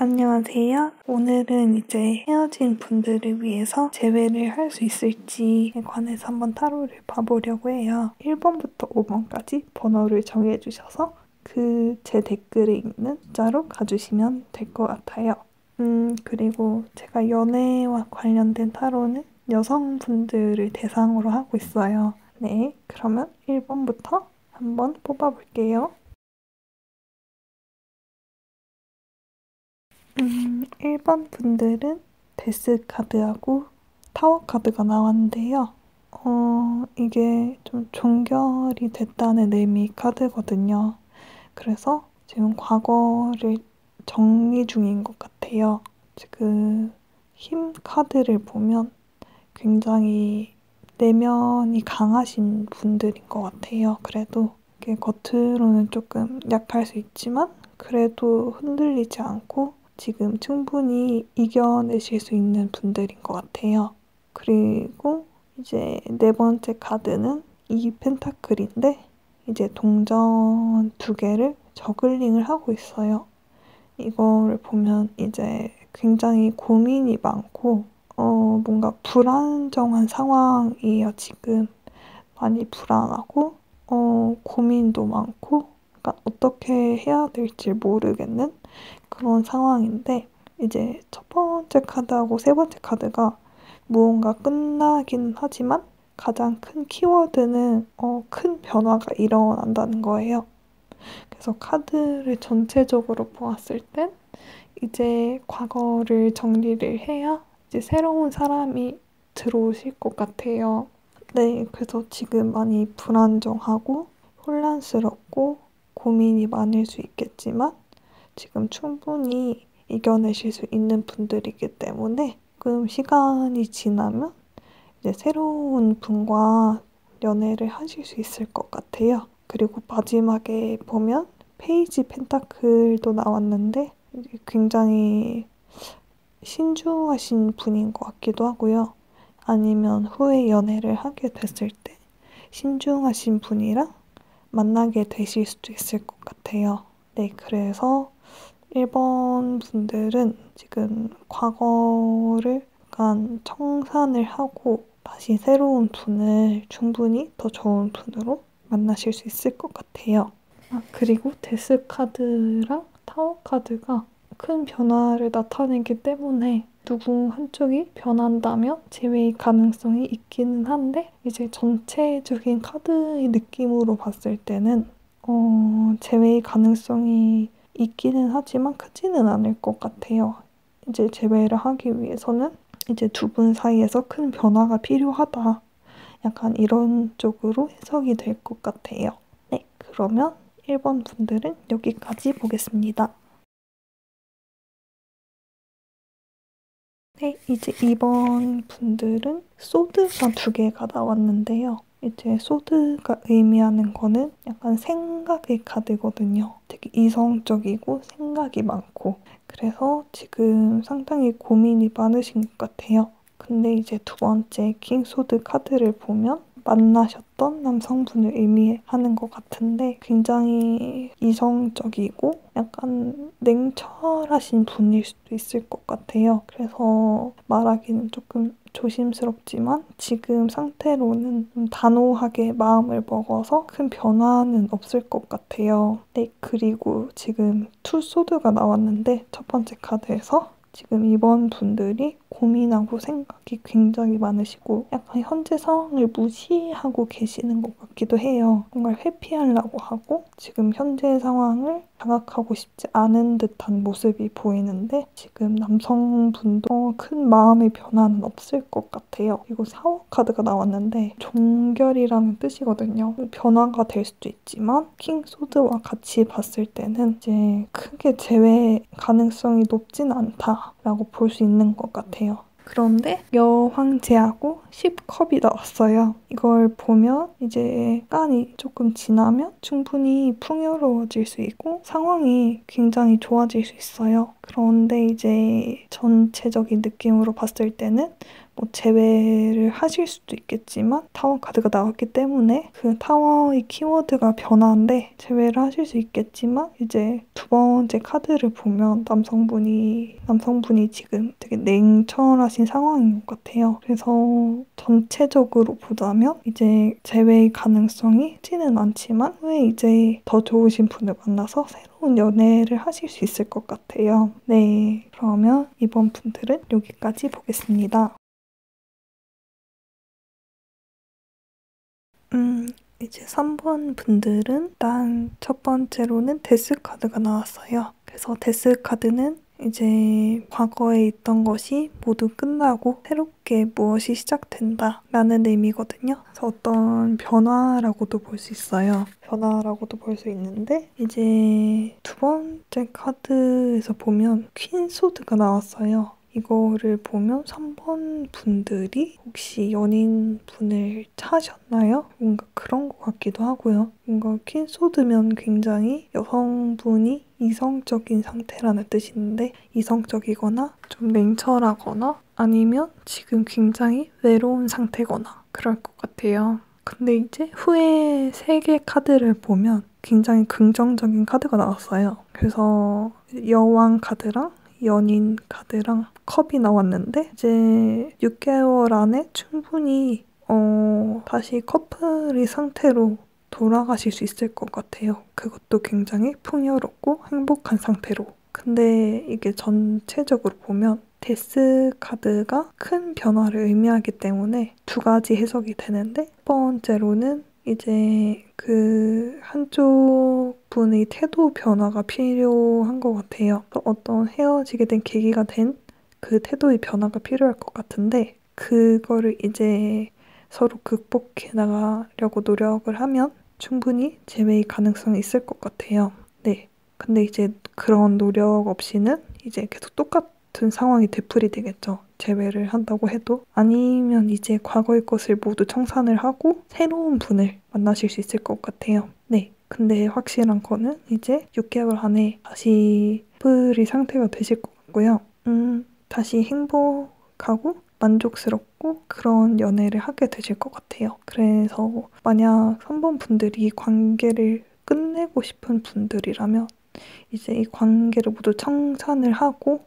안녕하세요. 오늘은 이제 헤어진 분들을 위해서 재회를 할 수 있을지에 관해서 한번 타로를 봐보려고 해요. 1번부터 5번까지 번호를 정해주셔서 그 제 댓글에 있는 숫자로 가주시면 될 것 같아요. 그리고 제가 연애와 관련된 타로는 여성분들을 대상으로 하고 있어요. 네, 그러면 1번부터 한번 뽑아볼게요. 1번 분들은 데스 카드하고 타워 카드가 나왔는데요. 이게 좀 종결이 됐다는 의미 카드거든요. 그래서 지금 과거를 정리 중인 것 같아요. 지금 힘 카드를 보면 굉장히 내면이 강하신 분들인 것 같아요. 그래도 이게 겉으로는 조금 약할 수 있지만 그래도 흔들리지 않고 지금 충분히 이겨내실 수 있는 분들인 것 같아요. 그리고 이제 네 번째 카드는 이 펜타클인데 이제 동전 두 개를 저글링을 하고 있어요. 이거를 보면 이제 굉장히 고민이 많고 뭔가 불안정한 상황이에요. 지금 많이 불안하고 고민도 많고 약간 어떻게 해야 될지 모르겠는 그런 상황인데 이제 첫 번째 카드하고 세 번째 카드가 무언가 끝나긴 하지만 가장 큰 키워드는 큰 변화가 일어난다는 거예요. 그래서 카드를 전체적으로 보았을 땐 이제 과거를 정리를 해야 이제 새로운 사람이 들어오실 것 같아요. 네, 그래서 지금 많이 불안정하고 혼란스럽고 고민이 많을 수 있겠지만 지금 충분히 이겨내실 수 있는 분들이기 때문에 조금 시간이 지나면 이제 새로운 분과 연애를 하실 수 있을 것 같아요. 그리고 마지막에 보면 페이지 펜타클도 나왔는데 굉장히 신중하신 분인 것 같기도 하고요. 아니면 후에 연애를 하게 됐을 때 신중하신 분이랑 만나게 되실 수도 있을 것 같아요. 네, 그래서 1번 분들은 지금 과거를 약간 청산을 하고 다시 새로운 분을 충분히 더 좋은 분으로 만나실 수 있을 것 같아요. 그리고 데스 카드랑 타워 카드가 큰 변화를 나타내기 때문에 누구 한쪽이 변한다면 제외의 가능성이 있기는 한데 이제 전체적인 카드의 느낌으로 봤을 때는 제외의 가능성이 있기는 하지만 크지는 않을 것 같아요. 이제 재배를 하기 위해서는 이제 두 분 사이에서 큰 변화가 필요하다. 약간 이런 쪽으로 해석이 될 것 같아요. 네, 그러면 1번 분들은 여기까지 보겠습니다. 네, 이제 2번 분들은 소드가 두 개가 나왔는데요. 이제 소드가 의미하는 거는 약간 생각의 카드거든요. 되게 이성적이고 생각이 많고 그래서 지금 상당히 고민이 많으신 것 같아요. 근데 이제 두 번째 킹소드 카드를 보면 만나셨던 남성분을 의미하는 것 같은데 굉장히 이성적이고 약간 냉철하신 분일 수도 있을 것 같아요. 그래서 말하기는 조금 조심스럽지만 지금 상태로는 좀 단호하게 마음을 먹어서 큰 변화는 없을 것 같아요. 네, 그리고 지금 투소드가 나왔는데 첫 번째 카드에서 지금 이번 분들이 고민하고 생각이 굉장히 많으시고 약간 현재 상황을 무시하고 계시는 것 같기도 해요. 뭔가 회피하려고 하고 지금 현재 상황을 장악하고 싶지 않은 듯한 모습이 보이는데 지금 남성분도 큰 마음의 변화는 없을 것 같아요. 그리고 사워 카드가 나왔는데 종결이라는 뜻이거든요. 변화가 될 수도 있지만 킹소드와 같이 봤을 때는 이제 크게 재회 가능성이 높진 않다라고 볼 수 있는 것 같아요. 그런데 여황제하고 10컵이 나왔어요. 이걸 보면 이제 시간이 조금 지나면 충분히 풍요로워질 수 있고 상황이 굉장히 좋아질 수 있어요. 그런데 이제 전체적인 느낌으로 봤을 때는 뭐 제외를 하실 수도 있겠지만 타워 카드가 나왔기 때문에 그 타워의 키워드가 변화인데 제외를 하실 수 있겠지만 이제 두 번째 카드를 보면 남성분이 지금 되게 냉철하신 상황인 것 같아요. 그래서 전체적으로 보자면 이제 제외의 가능성이 크지는 않지만 후에 이제 더 좋으신 분을 만나서 새로운 연애를 하실 수 있을 것 같아요. 네, 그러면 이번 분들은 여기까지 보겠습니다. 이제 3번 분들은 일단 첫 번째로는 데스 카드가 나왔어요. 그래서 데스 카드는 이제 과거에 있던 것이 모두 끝나고 새롭게 무엇이 시작된다 라는 의미거든요. 그래서 어떤 변화라고도 볼 수 있어요. 변화라고도 볼 수 있는데 이제 두 번째 카드에서 보면 퀸 소드가 나왔어요. 이거를 보면 3번 분들이 혹시 연인분을 찾으셨나요? 뭔가 그런 것 같기도 하고요. 뭔가 퀸소드면 굉장히 여성분이 이성적인 상태라는 뜻인데 이성적이거나 좀 냉철하거나 아니면 지금 굉장히 외로운 상태거나 그럴 것 같아요. 근데 이제 후에 세 개 카드를 보면 굉장히 긍정적인 카드가 나왔어요. 그래서 여왕 카드랑 연인 카드랑 컵이 나왔는데 이제 6개월 안에 충분히 다시 커플의 상태로 돌아가실 수 있을 것 같아요. 그것도 굉장히 풍요롭고 행복한 상태로. 근데 이게 전체적으로 보면 데스 카드가 큰 변화를 의미하기 때문에 두 가지 해석이 되는데 첫 번째로는 이제 그 한쪽 분의 태도 변화가 필요한 것 같아요. 어떤 헤어지게 된 계기가 된 그 태도의 변화가 필요할 것 같은데 그거를 이제 서로 극복해 나가려고 노력을 하면 충분히 재회의 가능성이 있을 것 같아요. 네. 근데 이제 그런 노력 없이는 이제 계속 똑같은 상황이 되풀이 되겠죠. 재회를 한다고 해도. 아니면 이제 과거의 것을 모두 청산을 하고 새로운 분을 만나실 수 있을 것 같아요. 네. 근데 확실한 거는 이제 6개월 안에 다시 커플의 상태가 되실 것 같고요. 다시 행복하고 만족스럽고 그런 연애를 하게 되실 것 같아요. 그래서 만약 3번 분들이 관계를 끝내고 싶은 분들이라면 이제 이 관계를 모두 청산을 하고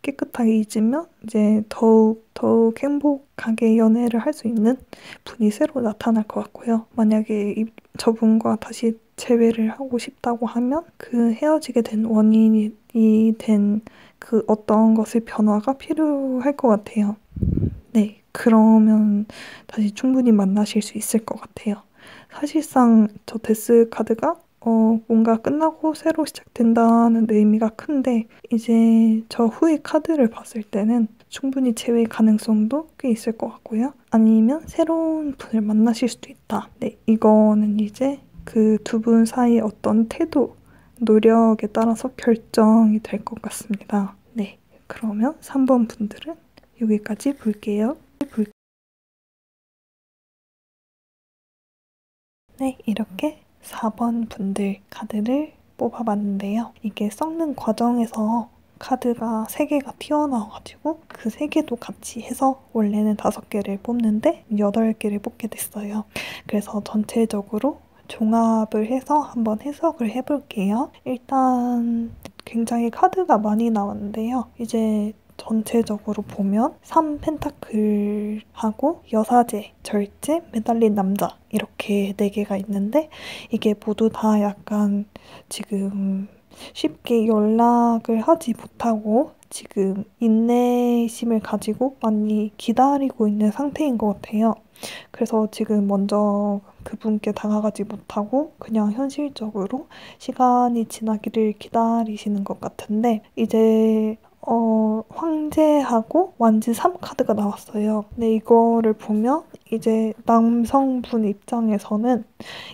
깨끗하게 잊으면 이제 더욱 행복하게 연애를 할 수 있는 분이 새로 나타날 것 같고요. 만약에 저분과 다시 재회를 하고 싶다고 하면 그 헤어지게 된 원인이 된 그 어떤 것의 변화가 필요할 것 같아요. 네, 그러면 다시 충분히 만나실 수 있을 것 같아요. 사실상 저 데스 카드가 뭔가 끝나고 새로 시작된다는 의미가 큰데 이제 저 후의 카드를 봤을 때는 충분히 재회 가능성도 꽤 있을 것 같고요. 아니면 새로운 분을 만나실 수도 있다. 네, 이거는 이제 그 두 분 사이의 어떤 태도, 노력에 따라서 결정이 될 것 같습니다. 네, 그러면 3번 분들은 여기까지 볼게요. 네, 이렇게 4번 분들 카드를 뽑아봤는데요. 이게 섞는 과정에서 카드가 3개가 튀어나와가지고 그 3개도 같이 해서 원래는 5개를 뽑는데 8개를 뽑게 됐어요. 그래서 전체적으로 종합을 해서 한번 해석을 해볼게요. 일단 굉장히 카드가 많이 나왔는데요. 이제 전체적으로 보면 3펜타클하고 여사제, 절제, 매달린 남자 이렇게 4개가 있는데 이게 모두 다 약간 지금 쉽게 연락을 하지 못하고 지금 인내심을 가지고 많이 기다리고 있는 상태인 것 같아요. 그래서 지금 먼저 그분께 다가가지 못하고 그냥 현실적으로 시간이 지나기를 기다리시는 것 같은데 이제 황제하고 완지 3카드가 나왔어요. 근데 이거를 보면 이제 남성분 입장에서는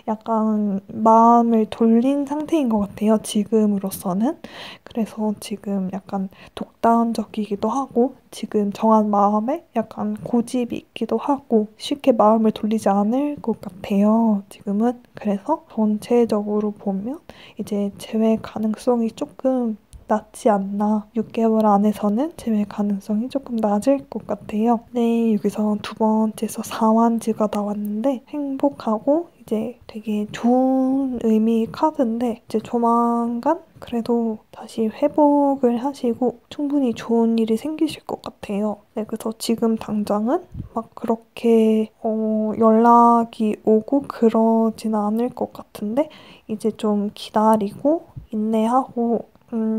약간 마음을 돌린 상태인 것 같아요. 지금으로서는. 그래서 지금 약간 독단적이기도 하고 지금 정한 마음에 약간 고집이 있기도 하고 쉽게 마음을 돌리지 않을 것 같아요. 지금은. 그래서 전체적으로 보면 이제 재회 가능성이 조금 낮지 않나. 6개월 안에서는 제외 가능성이 조금 낮을 것 같아요. 네, 여기서 두 번째에서 4완즈가 나왔는데 행복하고 이제 되게 좋은 의미 카드인데 이제 조만간 그래도 다시 회복을 하시고 충분히 좋은 일이 생기실 것 같아요. 네, 그래서 지금 당장은 막 그렇게 연락이 오고 그러지는 않을 것 같은데 이제 좀 기다리고 인내하고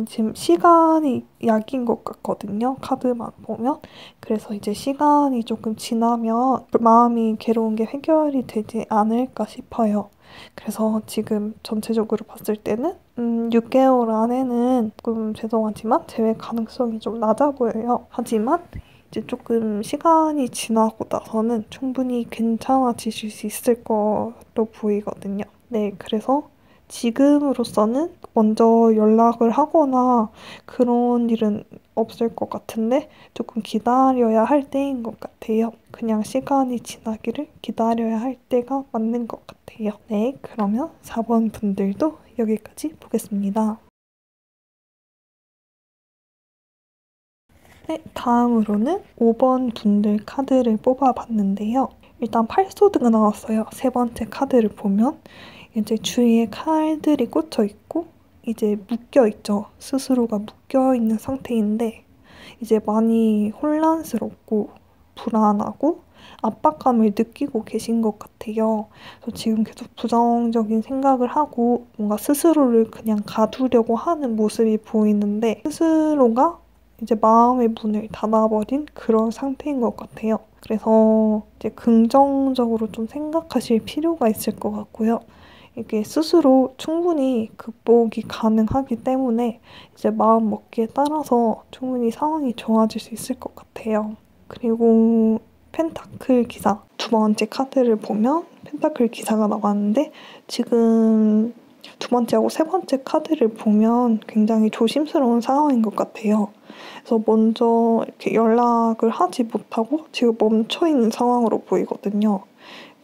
지금 시간이 약인 것 같거든요. 카드만 보면. 그래서 이제 시간이 조금 지나면 마음이 괴로운 게 해결이 되지 않을까 싶어요. 그래서 지금 전체적으로 봤을 때는 6개월 안에는 조금 죄송하지만 재회 가능성이 좀 낮아 보여요. 하지만 이제 조금 시간이 지나고 나서는 충분히 괜찮아지실 수 있을 거로 보이거든요. 네, 그래서 지금으로서는 먼저 연락을 하거나 그런 일은 없을 것 같은데 조금 기다려야 할 때인 것 같아요. 그냥 시간이 지나기를 기다려야 할 때가 맞는 것 같아요. 네, 그러면 4번 분들도 여기까지 보겠습니다. 네, 다음으로는 5번 분들 카드를 뽑아봤는데요. 일단 팔소드가 나왔어요. 세 번째 카드를 보면 이제 주위에 칼들이 꽂혀 있고 이제 묶여 있죠. 스스로가 묶여 있는 상태인데 이제 많이 혼란스럽고 불안하고 압박감을 느끼고 계신 것 같아요. 그래서 지금 계속 부정적인 생각을 하고 뭔가 스스로를 그냥 가두려고 하는 모습이 보이는데 스스로가 이제 마음의 문을 닫아버린 그런 상태인 것 같아요. 그래서 이제 긍정적으로 좀 생각하실 필요가 있을 것 같고요. 이게 스스로 충분히 극복이 가능하기 때문에 이제 마음 먹기에 따라서 충분히 상황이 좋아질 수 있을 것 같아요. 그리고 펜타클 기사 두 번째 카드를 보면 펜타클 기사가 나왔는데 지금 두 번째하고 세 번째 카드를 보면 굉장히 조심스러운 상황인 것 같아요. 그래서 먼저 이렇게 연락을 하지 못하고 지금 멈춰 있는 상황으로 보이거든요.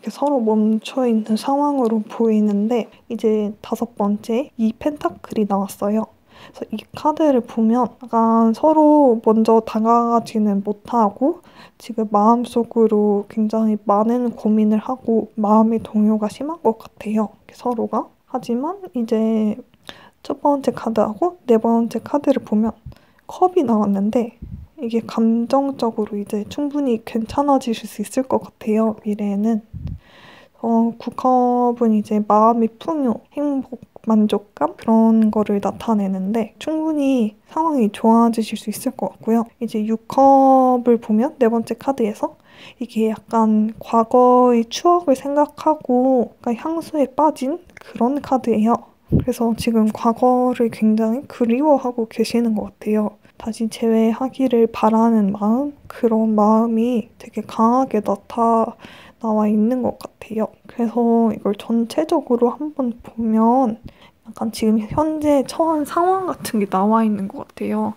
이렇게 서로 멈춰 있는 상황으로 보이는데 이제 다섯 번째 이 펜타클이 나왔어요. 그래서 이 카드를 보면 약간 서로 먼저 다가가지는 못하고 지금 마음속으로 굉장히 많은 고민을 하고 마음의 동요가 심한 것 같아요. 서로가. 하지만 이제 첫 번째 카드하고 네 번째 카드를 보면 컵이 나왔는데 이게 감정적으로 이제 충분히 괜찮아지실 수 있을 것 같아요. 미래에는. 9컵은 이제 마음의 풍요, 행복, 만족감 그런 거를 나타내는데 충분히 상황이 좋아지실 수 있을 것 같고요. 이제 6컵을 보면 네 번째 카드에서 이게 약간 과거의 추억을 생각하고 약간 향수에 빠진 그런 카드예요. 그래서 지금 과거를 굉장히 그리워하고 계시는 것 같아요. 다시 재회하기를 바라는 마음, 그런 마음이 되게 강하게 나와 있는 것 같아요. 그래서 이걸 전체적으로 한번 보면 약간 지금 현재 처한 상황 같은 게 나와 있는 것 같아요.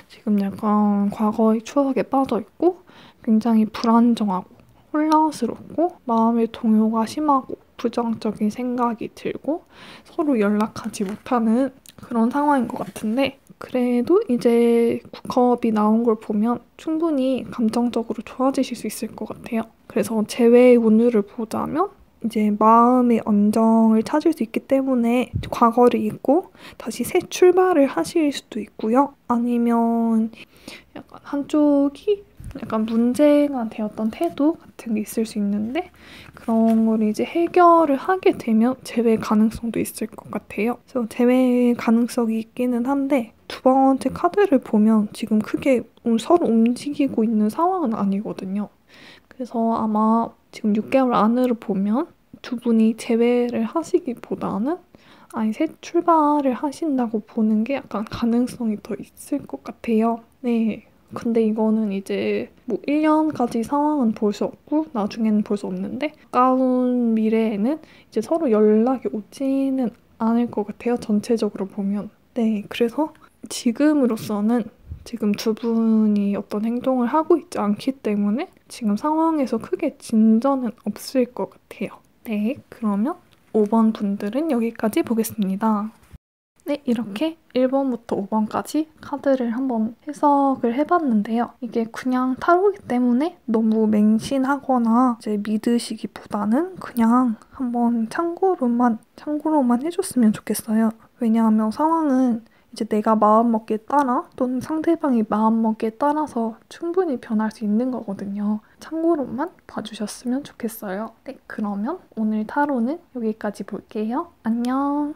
지금 약간 과거의 추억에 빠져 있고 굉장히 불안정하고 혼란스럽고 마음의 동요가 심하고 부정적인 생각이 들고 서로 연락하지 못하는 그런 상황인 것 같은데 그래도 이제 9컵이 나온 걸 보면 충분히 감정적으로 좋아지실 수 있을 것 같아요. 그래서 재회의 운율을 보자면 이제 마음의 안정을 찾을 수 있기 때문에 과거를 잊고 다시 새 출발을 하실 수도 있고요. 아니면 약간 한쪽이 약간 문제가 되었던 태도 같은 게 있을 수 있는데 그런 걸 이제 해결을 하게 되면 재회 가능성도 있을 것 같아요. 그래서 재회 가능성이 있기는 한데 두 번째 카드를 보면 지금 크게 서로 움직이고 있는 상황은 아니거든요. 그래서 아마 지금 6개월 안으로 보면 두 분이 재회를 하시기보다는 아예 새 출발을 하신다고 보는 게 약간 가능성이 더 있을 것 같아요. 네. 근데 이거는 이제 뭐 1년까지 상황은 볼 수 없고 나중에는 볼 수 없는데 가까운 미래에는 이제 서로 연락이 오지는 않을 것 같아요. 전체적으로 보면. 네. 그래서 지금으로서는 지금 두 분이 어떤 행동을 하고 있지 않기 때문에 지금 상황에서 크게 진전은 없을 것 같아요. 네, 그러면 5번 분들은 여기까지 보겠습니다. 네, 이렇게 1번부터 5번까지 카드를 한번 해석을 해봤는데요. 이게 그냥 타로이기 때문에 너무 맹신하거나 이제 믿으시기보다는 그냥 한번 참고로만 해줬으면 좋겠어요. 왜냐하면 상황은 이제 내가 마음먹기에 따라 또는 상대방이 마음먹기에 따라서 충분히 변할 수 있는 거거든요. 참고로만 봐주셨으면 좋겠어요. 네, 그러면 오늘 타로는 여기까지 볼게요. 안녕.